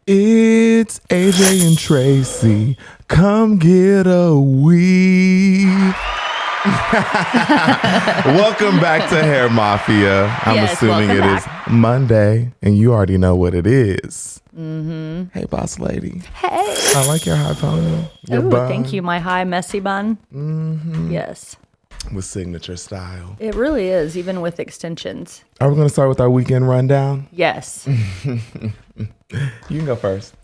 It's AJ and Tracey. Come get a weave. Welcome back to Hair Mafia. I'm assuming it is Monday, and you already know what it is. Mm-hmm. Hey, boss lady. Hey. I like your high pony. Your bun. Thank you. My high messy bun. Mm-hmm. Yes. With signature style. It really is, even with extensions. Are we going to start with our weekend rundown? Yes. You can go first.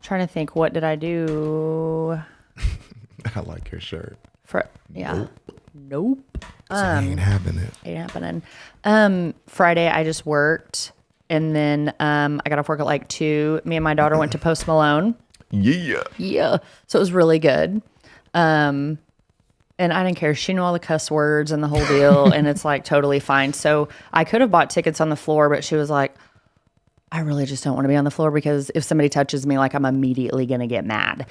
Trying to think, what did I do? I like your shirt. Nope. So ain't happening. Friday I just worked, and then I got off work at like 2. Me and my daughter went to Post Malone. Yeah. So it was really good. And I didn't care. She knew all the cuss words and the whole deal, and it's like totally fine. So I could have bought tickets on the floor, but she was like, I really just don't want to be on the floor because if somebody touches me, like I'm immediately going to get mad.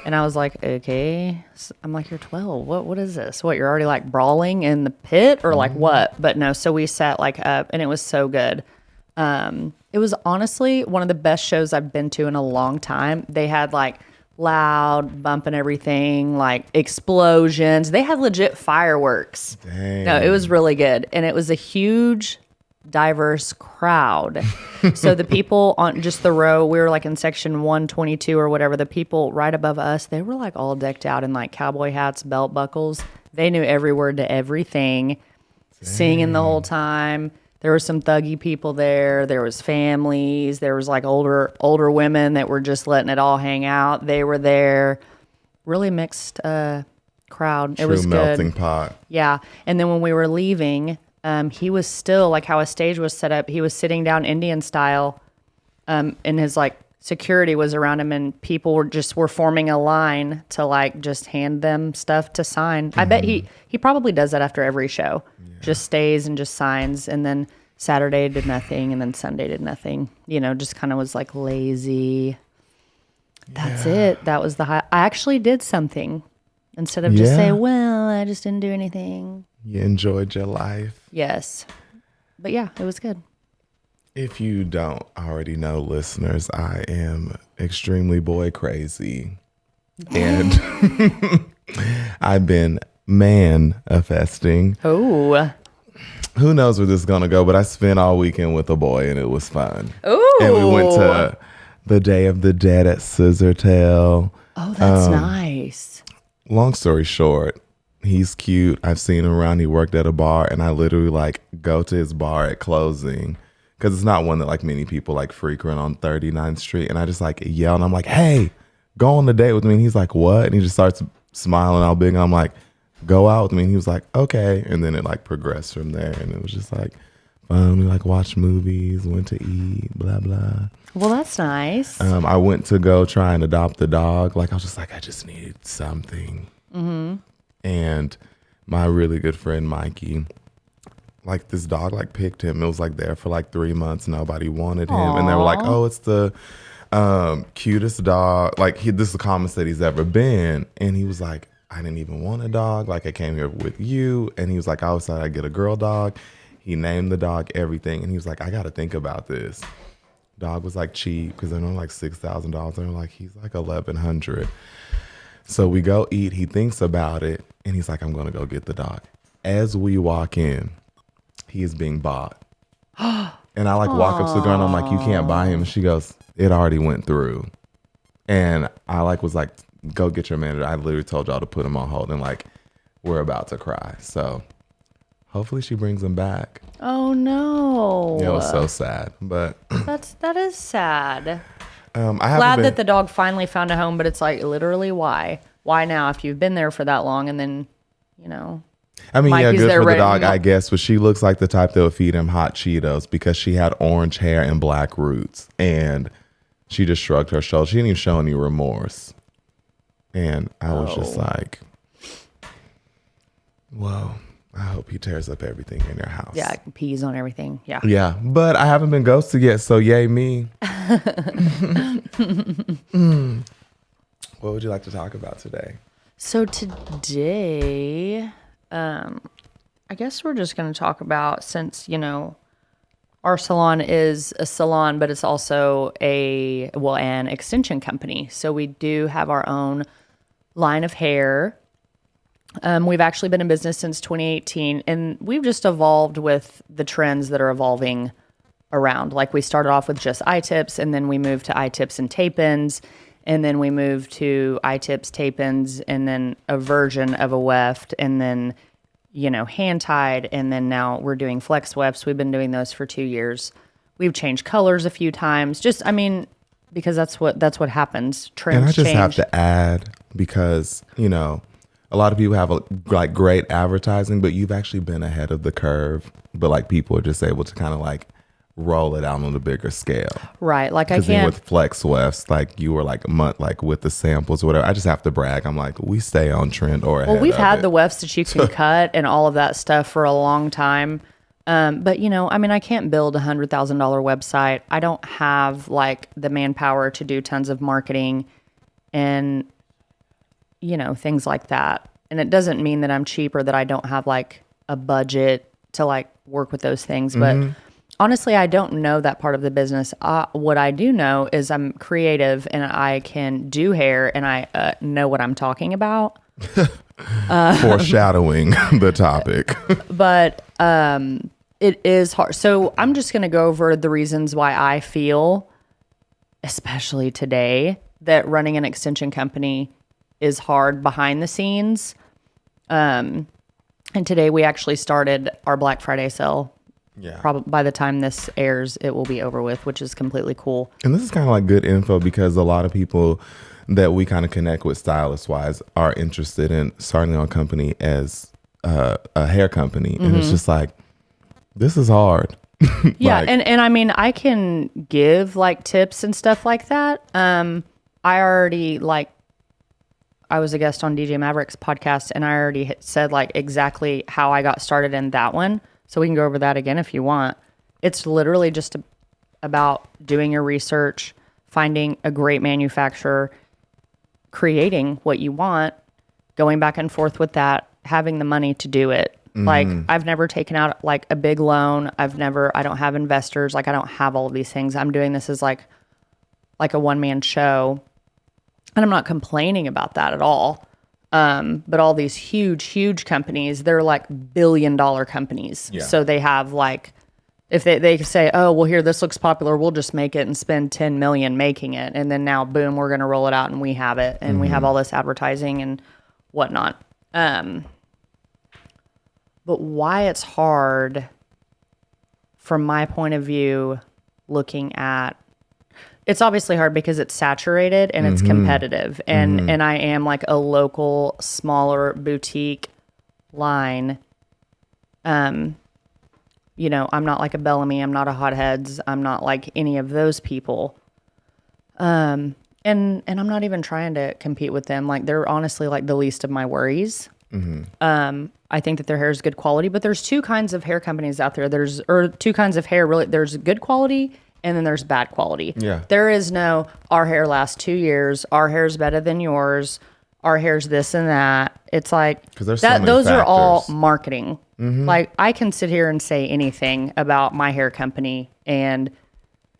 And I was like, okay. I'm like, you're 12. What is this? What, you're already like brawling in the pit or like what? But no, so we sat like up, and it was so good. It was honestly one of the best shows I've been to in a long time. They had like loud bumping everything, like explosions. They had legit fireworks. Dang. No, it was really good. And it was a huge, diverse crowd. So the people on just the row, we were like in section 122 or whatever, the people right above us, they were like all decked out in like cowboy hats, belt buckles. They knew every word to everything, singing the whole time. There were some thuggy people there. There was families. There was like older women that were just letting it all hang out. They were there. Really mixed crowd. It was True good. melting pot. Yeah. And then when we were leaving, he was still like how a stage was set up. He was sitting down Indian style, and his like security was around him, and people were forming a line to like just hand them stuff to sign. Mm-hmm. I bet he probably does that after every show. Yeah. Just stays and just signs, and then Saturday did nothing, and then Sunday did nothing. You know, just kind of was like lazy. That's it. That was the high. I actually did something instead of just say, well, I just didn't do anything. You enjoyed your life. Yes. But yeah, it was good. If you don't already know, listeners, I am extremely boy crazy. And I've been manifesting. Oh. Who knows where this is going to go, but I spent all weekend with a boy, and it was fun. Oh. And we went to the Day of the Dead at Scissortail. Oh, that's nice. Long story short, he's cute. I've seen him around. He worked at a bar, and I literally like go to his bar at closing because it's not one that like many people like frequent on 39th Street. And I just like yell, and I'm like, hey, go on the date with me. And he's like, what? And he just starts smiling all big. And I'm like, go out with me. And he was like, okay. And then it like progressed from there. And it was just like fun. We like watched movies, went to eat, blah, blah. Well, that's nice. I went to go try and adopt the dog. Like I was just like, I just needed something. Mm-hmm. And my really good friend, Mikey, like this dog like picked him. It was like there for like 3 months. Nobody wanted him. Aww. And they were like, oh, it's the cutest dog. Like this is the calmest that he's ever been. And he was like, I didn't even want a dog. Like I came here with you. And he was like, I always thought I'd get a girl dog. He named the dog everything. And he was like, I got to think about this. Dog was like cheap because they're only like $6,000. And they're like, he's like $1,100. So we go eat. He thinks about it. And he's like, I'm going to go get the dog. As we walk in, he is being bought. And I like walk up to the girl and I'm like, you can't buy him. And she goes, it already went through. And I like was like, go get your manager. I literally told y'all to put him on hold. And like, we're about to cry. So hopefully she brings him back. Oh, no. Yeah, it was so sad. But that is sad. Glad that the dog finally found a home, but it's like literally why? Why now if you've been there for that long and then, you know. I mean, Mikey's yeah, good for the dog, I guess, but she looks like the type that would feed him hot Cheetos because she had orange hair and black roots. And she just shrugged her shoulders. She didn't even show any remorse. And I was just like, whoa, I hope he tears up everything in your house. Yeah, pees on everything. Yeah. Yeah, but I haven't been ghosted yet, so yay me. What would you like to talk about today? So today, I guess we're just going to talk about, since, you know, Our salon is a salon, but it's also an extension company. So we do have our own line of hair. We've actually been in business since 2018, and we've just evolved with the trends that are evolving around. Like we started off with just eye-tips, and then we moved to eye-tips and tape-ins, and then we moved to eye-tips, tape-ins, and then a version of a weft, and then hand-tied, and then now we're doing flex wefts. We've been doing those for 2 years. We've changed colors a few times. Because that's what happens. Trends And I just change. have to add, because, a lot of people have like great advertising, but you've actually been ahead of the curve. But like people are just able to kind of like roll it out on a bigger scale. Right. Like I Because then can't. with Flex Wefts, like you were like a month, like with the samples or whatever. I just have to brag. I'm like, we stay on trend or ahead. Well, we've of had it. the wefts that you can cut and all of that stuff for a long time. But I can't build $100,000 website. I don't have like the manpower to do tons of marketing and, things like that. And it doesn't mean that I'm cheap or that I don't have like a budget to like work with those things. But honestly, I don't know that part of the business. What I do know is I'm creative and I can do hair and I know what I'm talking about. Foreshadowing the topic. But it is hard. So I'm just going to go over the reasons why I feel, especially today, that running an extension company is hard behind the scenes. And today we actually started our Black Friday sale. Yeah. Probably by the time this airs, it will be over with, which is completely cool. And this is kind of like good info, because a lot of people that we kind of connect with stylist wise are interested in starting our company as a hair company. And it's just like, this is hard. Yeah. And I mean, I can give like tips and stuff like that. I was a guest on DJ Maverick's podcast, and I already said like exactly how I got started in that one. So we can go over that again if you want. It's literally just about doing your research, finding a great manufacturer, creating what you want, going back and forth with that, having the money to do it. Like I've never taken out like a big loan. I don't have investors. Like I don't have all of these things. I'm doing this as like a one-man show. And I'm not complaining about that at all. But all these huge companies, they're like billion-dollar companies. Yeah. So they have like, if they say, oh, well, here, this looks popular, we'll just make it and spend $10 million making it. And then now, boom, we're going to roll it out and we have it. And we have all this advertising and whatnot. But why it's hard, from my point of view, looking at, it's obviously hard because it's saturated and it's competitive. And I am like a local, smaller boutique line. I'm not like a Bellamy. I'm not a Hot Heads. I'm not like any of those people. And I'm not even trying to compete with them. Like they're honestly like the least of my worries. I think that their hair is good quality, but there's two kinds of hair companies out there. Or two kinds of hair, really. There's good quality and then there's bad quality. Yeah. There is no, our hair lasts 2 years, our hair's better than yours, our hair's this and that. It's like, 'Cause there's so many those are all factors. marketing. Like I can sit here and say anything about my hair company, and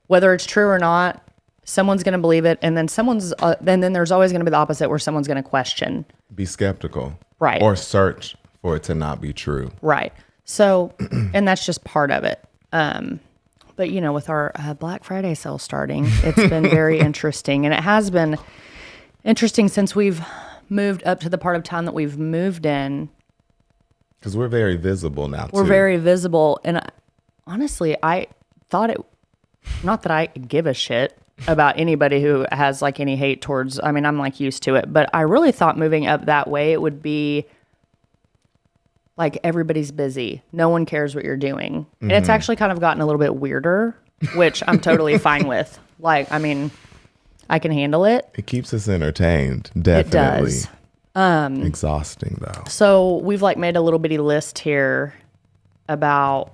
whether it's true or not, someone's going to believe it. And then then there's always going to be the opposite, where someone's going to question. Be skeptical. Right. Or search for it to not be true. Right. So, and that's just part of it. But, with our Black Friday sale starting, it's been very interesting. And it has been interesting since we've moved up to the part of town that we've moved in. Because we're very visible now, We're too. very visible. And honestly, I thought not that I give a shit about anybody who has like any hate towards, I'm like used to it. But I really thought moving up that way, it would be like everybody's busy. No one cares what you're doing. And it's actually kind of gotten a little bit weirder, which I'm totally fine with. Like, I can handle it. It keeps us entertained, definitely. It does. Exhausting, though. So we've like made a little bitty list here about,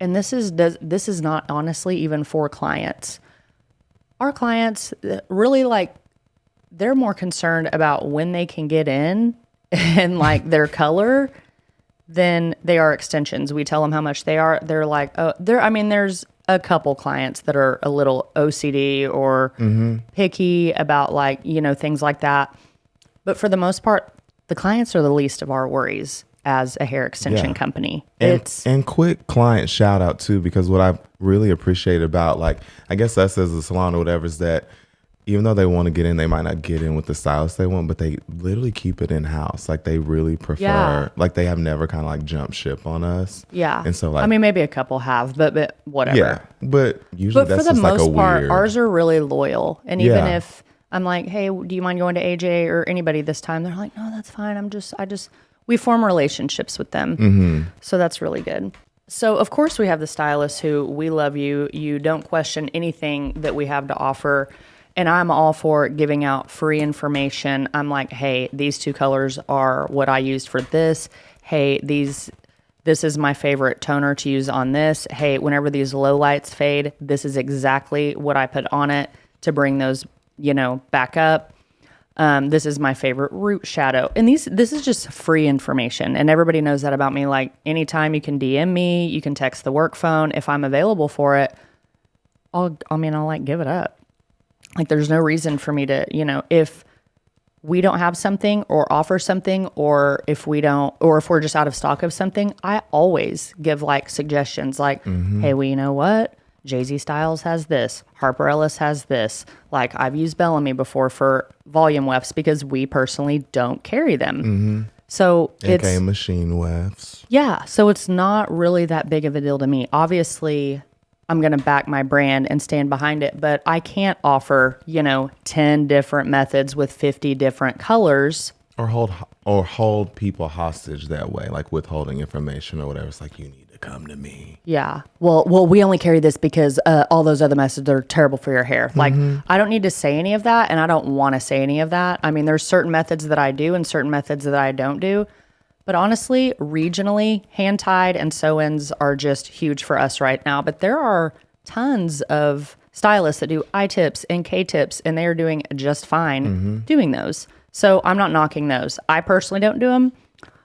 and this is not honestly even for clients. Our clients really like, they're more concerned about when they can get in and like their color then they are extensions. We tell them how much they are. They're like, oh, there's a couple clients that are a little OCD or picky about like, things like that. But for the most part, the clients are the least of our worries as a hair extension company. And quick client shout out too, because what I really appreciate about, like, I guess us as a salon or whatever, is that even though they want to get in, they might not get in with the stylist they want, but they literally keep it in house. Like they really prefer, like they have never kind of like jumped ship on us. Yeah. And so like, maybe a couple have, but whatever. Yeah. But usually that's for the just like a most part, weird. ours are really loyal. And even if I'm like, hey, do you mind going to AJ or anybody this time? They're like, no, that's fine. We form relationships with them. So that's really good. So of course we have the stylists who, we love you. You don't question anything that we have to offer. And I'm all for giving out free information. I'm like, hey, these 2 colors are what I used for this. Hey, this is my favorite toner to use on this. Hey, whenever these low lights fade, this is exactly what I put on it to bring those, back up. This is my favorite root shadow. And this is just free information. And everybody knows that about me. Like anytime you can DM me, you can text the work phone. If I'm available for it, I'll like give it up. Like there's no reason for me to, if we don't have something or offer something, or if we're just out of stock of something, I always give like suggestions like, hey, well, you know what? Jay-Z Styles has this. Harper Ellis has this. Like I've used Bellamy before for volume wefts because we personally don't carry them. So it's machine wefts. Yeah. So it's not really that big of a deal to me. Obviously, I'm going to back my brand and stand behind it, but I can't offer, 10 different methods with 50 different colors. Or hold people hostage that way, like withholding information or whatever. It's like, you need to come to me. Yeah. Well, we only carry this because all those other methods are terrible for your hair. Like, I don't need to say any of that, and I don't want to say any of that. I mean, there's certain methods that I do and certain methods that I don't do. But honestly, regionally, hand-tied and sew-ins are just huge for us right now. But there are tons of stylists that do I-tips and K-tips, and they are doing just fine doing those. So I'm not knocking those. I personally don't do them.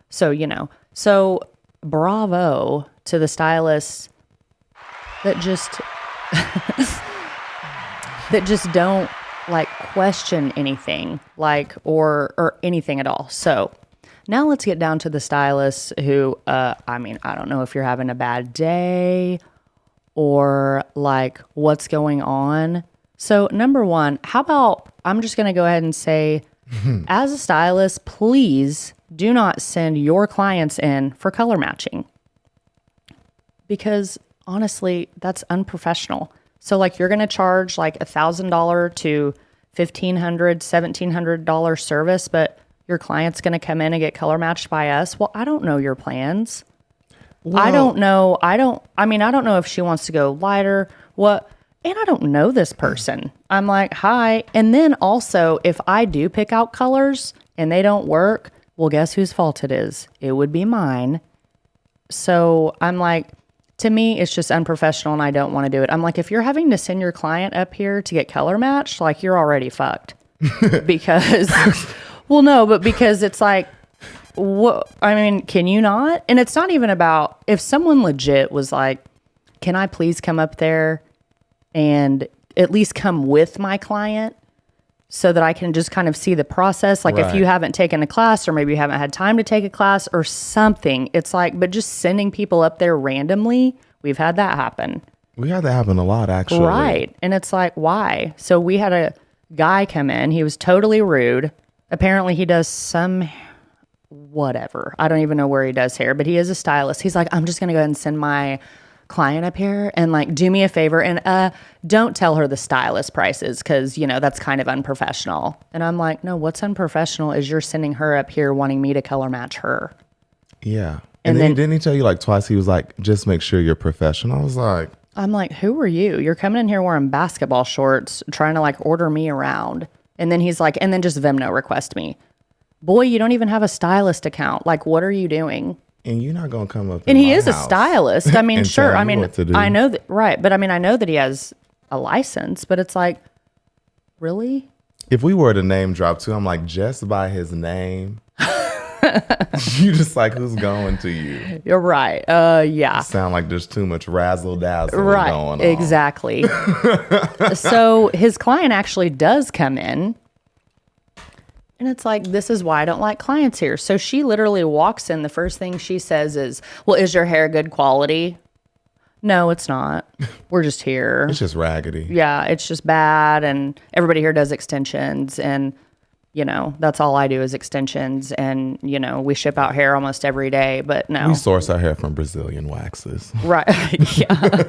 So, So bravo to the stylists that just don't like question anything, like or anything at all. So now let's get down to the stylists who, I don't know if you're having a bad day or like what's going on. So number one, how about I'm just going to go ahead and say, as a stylist, please do not send your clients in for color matching. Because honestly, that's unprofessional. So like you're going to charge like $1,000 to $1,500, $1,700 service, but your client's going to come in and get color matched by us. Well, I don't know your plans. Well, I don't know if she wants to go lighter, what, and I don't know this person. I'm like, hi. And then also, if I do pick out colors and they don't work, well, guess whose fault it is? It would be mine. So I'm like, to me, it's just unprofessional and I don't want to do it. I'm like, if you're having to send your client up here to get color matched, like you're already fucked. Because, well, no, but because it's like, what? I mean, can you not? And it's not even about if someone legit was like, can I please come up there and at least come with my client so that I can just kind of see the process. Like if you haven't taken a class or maybe you haven't had time to take a class or something, it's like, but just sending people up there randomly, we've had that happen. We had that happen a lot, actually. Right. And it's like, why? So we had a guy come in. He was totally rude. Apparently he does some whatever. I don't even know where he does hair, but he is a stylist. He's like, I'm just going to go ahead and send my client up here and like do me a favor and don't tell her the stylist prices because that's kind of unprofessional. And I'm like, no, what's unprofessional is you're sending her up here wanting me to color match her. Yeah. And then didn't he tell you like twice? He was like, just make sure you're professional. I was like, I'm like, who are you? You're coming in here wearing basketball shorts trying to like order me around. And then he's like, and then just Venmo request me. Boy, you don't even have a stylist account. Like, what are you doing? And you're not going to come up and he is a stylist. I mean, sure. I mean, I know that, right. But I mean, I know that he has a license, but it's like, really? If we were to name drop too, I'm like, just by his name, You just like, who's going to you? You're right. Yeah. Sound like there's too much razzle dazzle Right. going on. Exactly. So his client actually does come in. And it's like, this is why I don't like clients here. So she literally walks in. The first thing she says is, well, is your hair good quality? No, it's not. We're just here. It's just raggedy. Yeah, it's just bad. And everybody here does extensions. And, you know, that's all I do is extensions. And, you know, we ship out hair almost every day. But no. We source our hair from Brazilian waxes. Right. Yeah.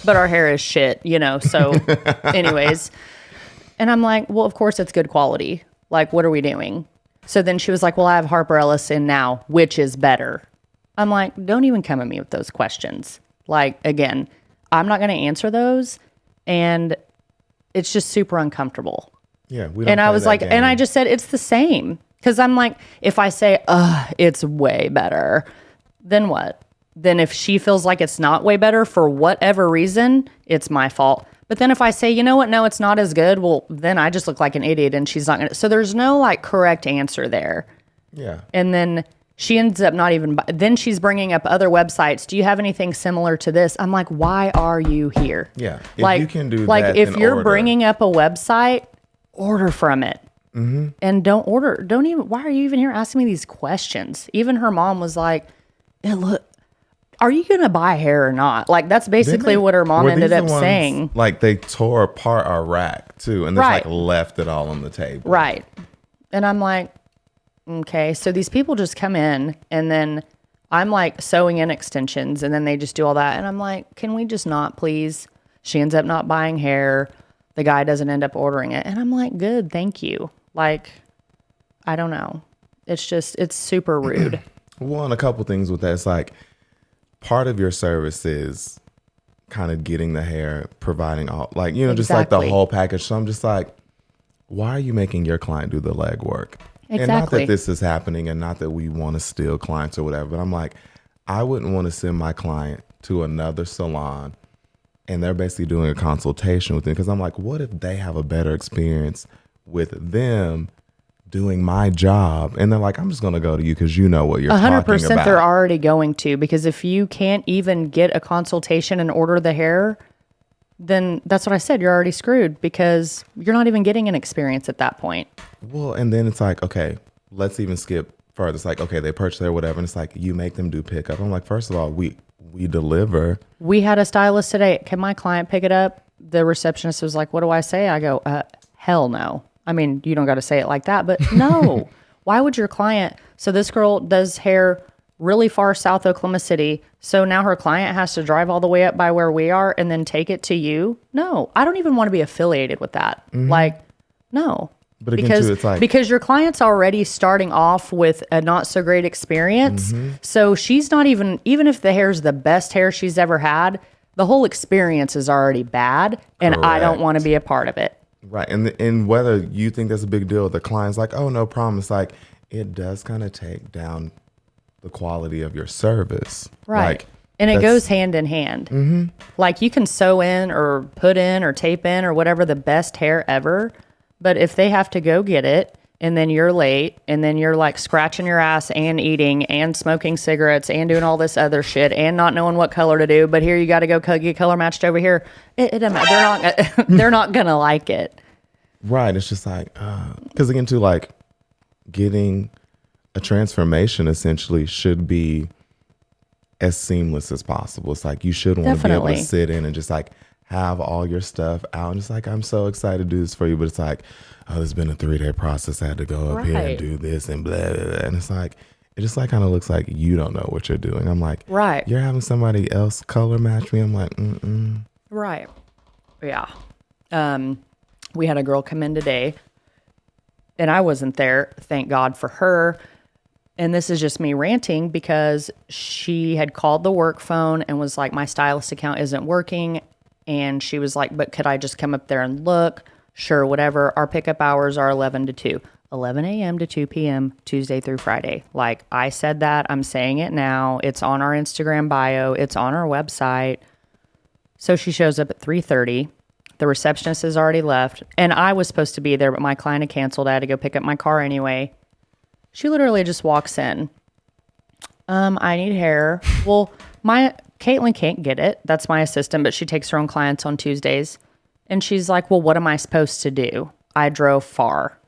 but our hair is shit, you know. So anyways. And I'm like, well, of course it's good quality. Like, what are we doing? So then she was like, well, I have Harper Ellis in now. Which is better? I'm like, don't even come at me with those questions. Like, again, I'm not going to answer those. And it's just super uncomfortable. Yeah. We don't And I play was that like, game. and I just said, it's the same. Because I'm like, if I say, it's way better, then what? Then if she feels like it's not way better for whatever reason, it's my fault. But then if I say, you know what, no, it's not as good, well, then I just look like an idiot and she's not going to. So there's no like correct answer there. Yeah. And then she ends up not even, then she's bringing up other websites. Do you have anything similar to this? I'm like, why are you here? Yeah. If Like, you can do like that, if then you're order. bringing up a website, order from it. Mm-hmm. And don't order. Don't even, why are you even here asking me these questions? Even her mom was like, "Hey, look, are you going to buy hair or not?" Like, that's basically what her mom Were ended these up the ones, saying. Like, they tore apart our rack, too, and just, Right. like, left it all on the table. Right. And I'm like, okay. So these people just come in and then I'm like sewing in extensions and then they just do all that. And I'm like, can we just not, please? She ends up not buying hair. The guy doesn't end up ordering it. And I'm like, good, thank you. Like, I don't know. It's just, it's super rude. Well, and a couple things with that. It's like, part of your service is kind of getting the hair, providing all, like, you know, just like the Exactly. whole package. So I'm just like, why are you making your client do the legwork? And not Exactly. that this is happening and not that we want to steal clients or whatever, but I'm like, I wouldn't want to send my client to another salon and they're basically doing a consultation with them, because I'm like, what if they have a better experience with them doing my job? And they're like, I'm just going to go to you because you know what you're talking 100% about. they're already going to, because if you can't even get a consultation and order the hair, then that's what I said. You're already screwed because you're not even getting an experience at that point. Well, and then it's like, okay, let's even skip further. It's like, okay, they purchase their whatever, and it's like, you make them do pickup. I'm like, first of all, we deliver. We had a stylist today. Can my client pick it up? The receptionist was like, what do I say? I go, hell no. I mean, you don't got to say it like that, but no. Why would your client? So this girl does hair really far south Oklahoma City. So now her client has to drive all the way up by where we are and then take it to you. No, I don't even want to be affiliated with that. Like, no. But again, because, too, it's like, because your client's already starting off with a not so great experience. So she's not even if the hair's the best hair she's ever had, the whole experience is already bad. And I don't Correct. want to be a part of it. right. And whether you think that's a big deal, the client's like, oh, no problem. It's like, it does kind of take down the quality of your service. Right. Like, And it that's- goes hand in hand. Like you can sew in or put in or tape in or whatever the best hair ever. But if they have to go get it and then you're late and then you're like scratching your ass and eating and smoking cigarettes and doing all this other shit and not knowing what color to do, but here you got to go get color matched over here. It doesn't matter. They're not going to like it. Right. It's just like, because again, too, like, getting a transformation essentially should be as seamless as possible. It's like, you should want to be able to Definitely. sit in and just like have all your stuff out. And it's like, I'm so excited to do this for you. But it's like, oh, it's been a 3-day process. I had to go up here and Right. do this and blah, blah, blah. And it's like, it just like kind of looks like you don't know what you're doing. I'm like, Right. you're having somebody else color match me. I'm like, Right. Yeah. We had a girl come in today and I wasn't there. Thank God for her. And this is just me ranting because she had called the work phone and was like, my stylist account isn't working. And she was like, but could I just come up there and look? Sure, whatever. Our pickup hours are 11 to 2. 11 a.m. to 2 p.m. Tuesday through Friday. Like I said that, I'm saying it now. It's on our Instagram bio. It's on our website. So she shows up at 3:30. The receptionist has already left. And I was supposed to be there, but my client had canceled. I had to go pick up my car anyway. She literally just walks in. I need hair. Well, Caitlin can't get it. That's my assistant, but she takes her own clients on Tuesdays. And she's like, well, what am I supposed to do? I drove far.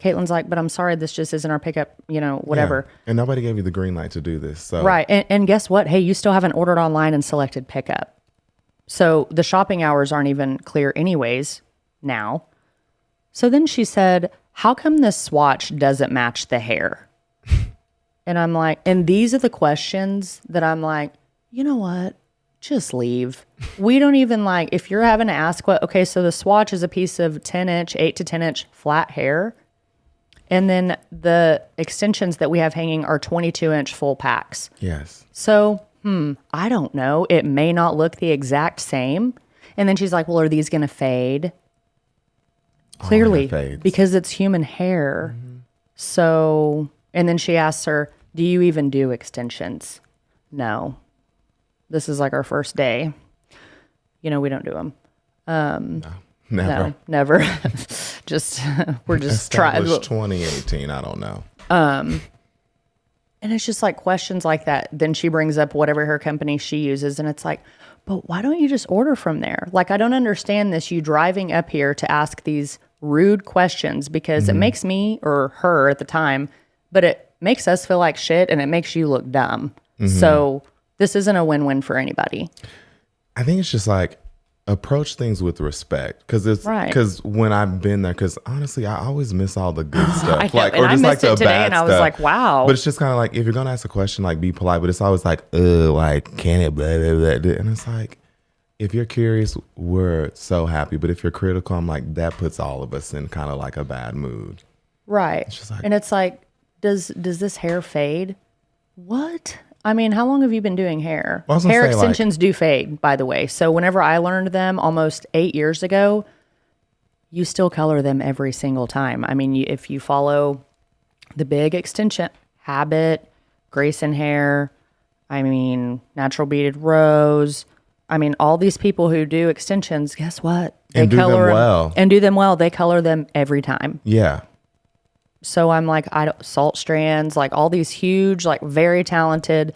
Caitlin's like, but I'm sorry, this just isn't our pickup, whatever. Yeah. And nobody gave you the green light to do this. So Right. And guess what? Hey, you still haven't ordered online and selected pickup. So the shopping hours aren't even clear anyways now. So then she said, how come this swatch doesn't match the hair? And I'm like, and these are the questions that I'm like, you know what? Just leave. We don't even if you're having to ask okay, so the swatch is a piece of 8 to 10 inch flat hair. And then the extensions that we have hanging are 22-inch full packs. Yes. So, I don't know. It may not look the exact same. And then she's like, well, are these going to fade? Clearly, because it's human hair. Mm-hmm. So, and then she asks her, do you even do extensions? No. This is our first day. We don't do them. No, never. No, never. We're just trying. 2018, I don't know. And it's just questions like that. Then she brings up whatever her company she uses. And it's but why don't you just order from there? I don't understand this. You driving up here to ask these rude questions because it makes me or her at the time, but it makes us feel like shit and it makes you look dumb. Mm-hmm. So this isn't a win-win for anybody. I think it's just approach things with respect because when I've been there, because honestly, I always miss all the good stuff. I know, and I missed it today, and I was like, wow. But it's just kind of if you're gonna ask a question, be polite. But it's always can it blah, blah, blah. And it's if you're curious, we're so happy. But if you're critical, I'm that puts all of us in kind of a bad mood. Right. It's just and it's does this hair fade? What? I mean, how long have you been doing hair? Hair extensions do fade, by the way. So whenever I learned them almost 8 years ago, you still color them every single time. I mean, if you follow the big extension, Habit, Grayson Hair, Natural Beaded Rose, all these people who do extensions, guess what? They color them well. And do them well. They color them every time. Yeah. So I'm Salt Strands, all these huge, very talented.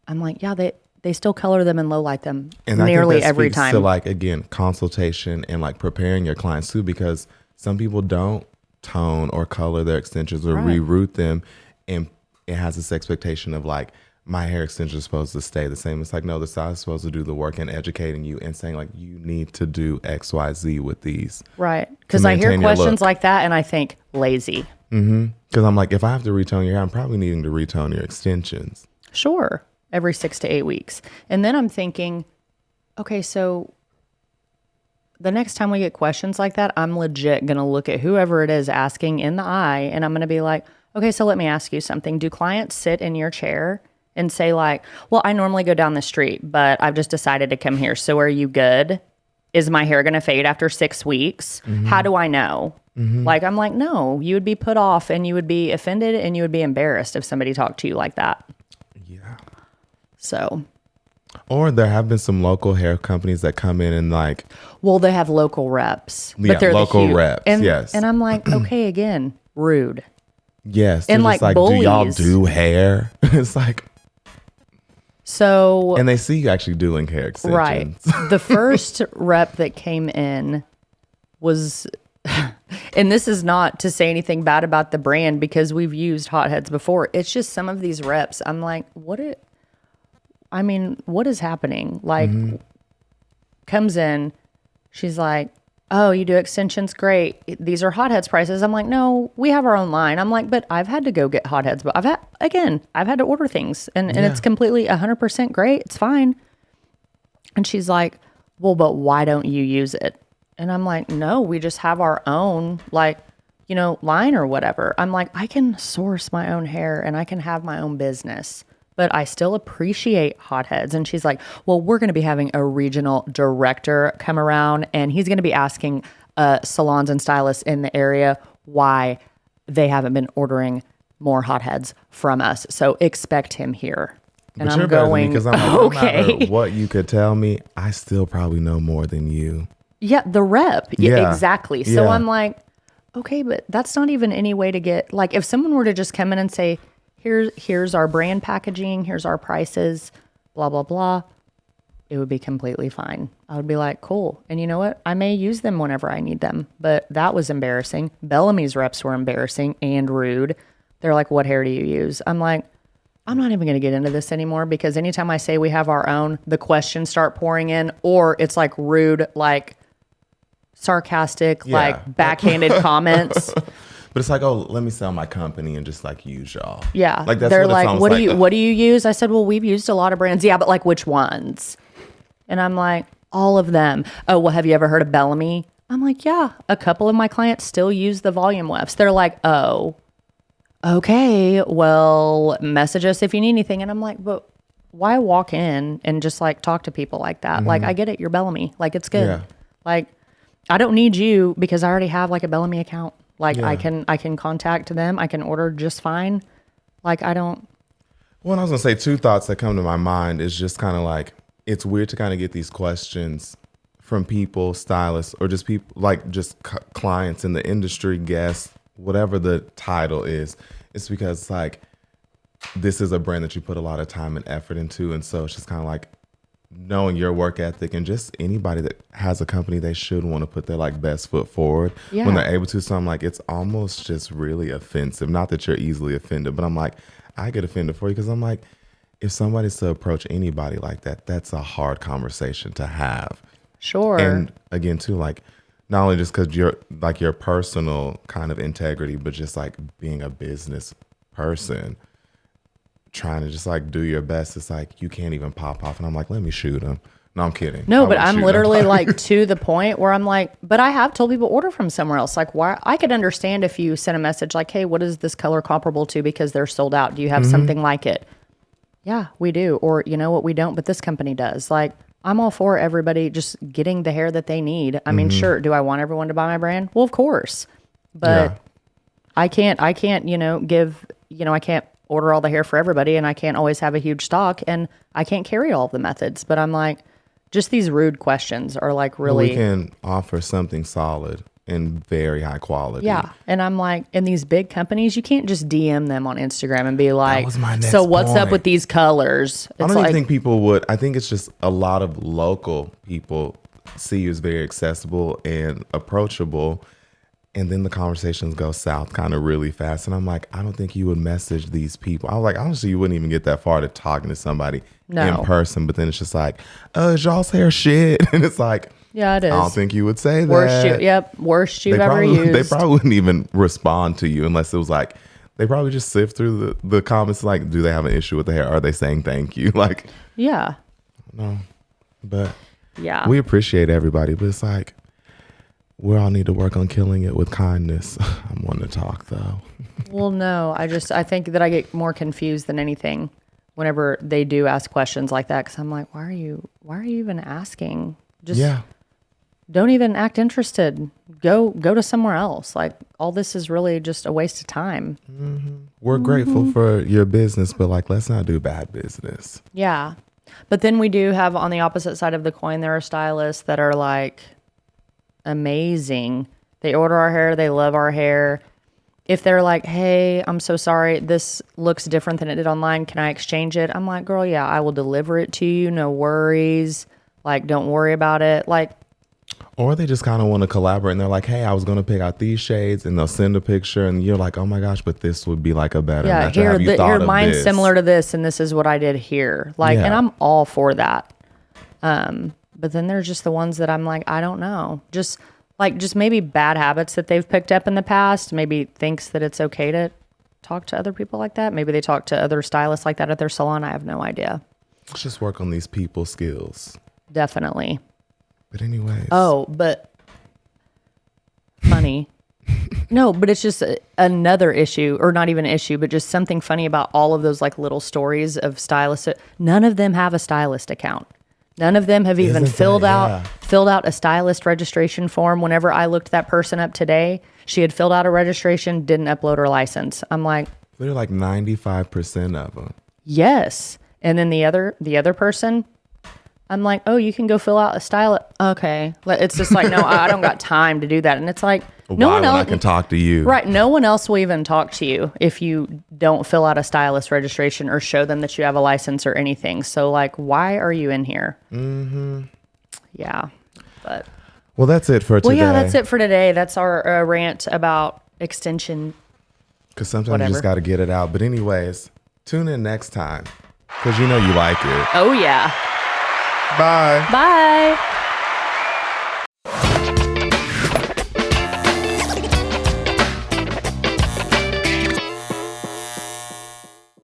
I'm yeah, they still color them and low light them and nearly every time. So again, consultation and preparing your clients too, because some people don't tone or color their extensions or reroute them, and it has this expectation of my hair extension is supposed to stay the same. It's no, the style is supposed to do the work, and educating you and saying you need to do X, Y, Z with these. Right. Because I hear questions like that and I think lazy. Mm-hmm. Because I'm if I have to retone your hair, I'm probably needing to retone your extensions. Sure. Every 6 to 8 weeks. And then I'm thinking, okay, so the next time we get questions like that, I'm legit going to look at whoever it is asking in the eye, and I'm going to be okay, so let me ask you something. Do clients sit in your chair and say well, I normally go down the street, but I've just decided to come here. So are you good? Is my hair going to fade after 6 weeks? Mm-hmm. How do I know? Mm-hmm. I'm no, you would be put off and you would be offended and you would be embarrassed if somebody talked to you like that. Yeah. So. Or there have been some local hair companies that come in and well, they have local reps. Yeah, but they're local reps, yes. And I'm okay, again, rude. Yes. And bullies. Do y'all do hair? It's So. And they see you actually doing hair extensions. Right. The first rep that came in was... And this is not to say anything bad about the brand because we've used hotheads before. It's just some of these reps. I'm what is happening? Comes in, she's oh, you do extensions? Great. These are hotheads prices. I'm no, we have our own line. I'm but I've had to go get hotheads, but I've had to order things and it's completely 100% great. It's fine. And she's well, but why don't you use it? And I'm no, we just have our own, line or whatever. I'm I can source my own hair and I can have my own business, but I still appreciate hotheads. And she's well, we're going to be having a regional director come around and he's going to be asking salons and stylists in the area why they haven't been ordering more hotheads from us. So expect him here. And but I'm going, because okay. No matter what you could tell me, I still probably know more than you. Yeah, the rep. Yeah, exactly. So I'm okay, but that's not even any way to get, like, if someone were to just come in and say, here's our brand packaging, here's our prices, blah, blah, blah, it would be completely fine. I would be like, cool. And you know what? I may use them whenever I need them, but that was embarrassing. Bellamy's reps were embarrassing and rude. They're like, what hair do you use? I'm like, I'm not even going to get into this anymore, because anytime I say we have our own, the questions start pouring in, or it's like rude, like sarcastic, like backhanded comments. But it's like, oh, let me sell my company and just like use y'all. Yeah. Like that's they're what it like, sounds what do you use? I said, well, we've used a lot of brands. Yeah, but like which ones? And I'm like, all of them. Oh, well, have you ever heard of Bellamy? I'm like, yeah, a couple of my clients still use the volume wefts. They're like, oh, okay, well, message us if you need anything. And I'm like, but why walk in and just like talk to people like that? Like, I get it, you're Bellamy. Like, it's good. Yeah. Like, I don't need you because I already have like a Bellamy account. Like, I can contact them. I can order just fine. Like, I don't. Well, I was gonna say, two thoughts that come to my mind is just kind of like, it's weird to kind of get these questions from people, stylists, or just people like just clients in the industry, guests, whatever the title is. It's because like, this is a brand that you put a lot of time and effort into. And so it's just kind of like knowing your work ethic, and just anybody that has a company, they should want to put their like best foot forward when they're able to. So I'm like, it's almost just really offensive. Not that you're easily offended, but I'm like, I get offended for you, because I'm like, if somebody's to approach anybody like that, that's a hard conversation to have. Sure. And again, too, like, not only just because you're like your personal kind of integrity, but just like being a business person, trying to just like do your best. It's like, you can't even pop off. And I'm like, let me shoot him. No, I'm kidding. No, but I'm literally like to the point where I'm like, but I have told people order from somewhere else. Like, why? I could understand if you sent a message like, hey, what is this color comparable to, because they're sold out. Do you have something like it? Yeah, we do. Or, you know what, we don't, but this company does. Like, I'm all for everybody just getting the hair that they need. I mean, sure. Do I want everyone to buy my brand? Well, of course. But I can't, I can't order all the hair for everybody, and I can't always have a huge stock, and I can't carry all of the methods. But I'm like, just these rude questions are like really. We can offer something solid and very high quality. Yeah. And I'm like, in these big companies, you can't just DM them on Instagram and be like, was my next so what's up point. with these colors? I don't even think people would. I think it's just a lot of local people see you as very accessible and approachable. And then the conversations go south kind of really fast. And I'm like, I don't think you would message these people. I was like, honestly, you wouldn't even get that far to talking to somebody in person. But then it's just like, oh, is y'all's hair shit? And it's like, yeah, it is. I don't think you would say that. Worst you've ever used. They probably wouldn't even respond to you unless it was like, they probably just sift through the comments. Like, do they have an issue with the hair? Are they saying thank you? Like, yeah. No, but yeah, we appreciate everybody. But it's like, we all need to work on killing it with kindness. I'm wanting to talk though. Well, no, I think that I get more confused than anything whenever they do ask questions like that. 'Cause I'm like, why are you even asking? Just don't even act interested. Go to somewhere else. Like, all this is really just a waste of time. We're grateful for your business, but like, let's not do bad business. Yeah. But then we do have, on the opposite side of the coin, there are stylists that are like amazing. They order our hair. They love our hair. If they're like, hey, I'm so sorry, this looks different than it did online, can I exchange it? I'm like, girl, yeah, I will deliver it to you. No worries. Like, don't worry about it. Like, or they just kind of want to collaborate, and they're like, hey, I was going to pick out these shades, and they'll send a picture, and you're like, oh my gosh, but this would be like a better match. Here, Have you thought of mine's this? similar to this, and this is what I did here. Like, and I'm all for that. But then there's just the ones that I'm like, I don't know. Just maybe bad habits that they've picked up in the past. Maybe thinks that it's okay to talk to other people like that. Maybe they talk to other stylists like that at their salon. I have no idea. Let's just work on these people skills. Definitely. But anyways. Oh, but funny. No, but it's just another issue, or not even an issue, but just something funny about all of those like little stories of stylists. None of them have a stylist account. None of them have even filled out a stylist registration form. Whenever I looked that person up today, she had filled out a registration, didn't upload her license. I'm like, they're like 95% of them. yes. And then the other person, I'm like, oh, you can go fill out a style. Okay. It's just like, no, I don't got time to do that. And it's like, no Why one when else I can talk to you? Right. No one else will even talk to you if you don't fill out a stylist registration or show them that you have a license or anything. So, like, why are you in here? Mm-hmm. Yeah. But. Well, that's it for today. Well, yeah, that's it for today. That's our rant about extension. Because sometimes you just got to get it out. But anyways, tune in next time. Because you know you like it. Oh, yeah. Bye. Bye.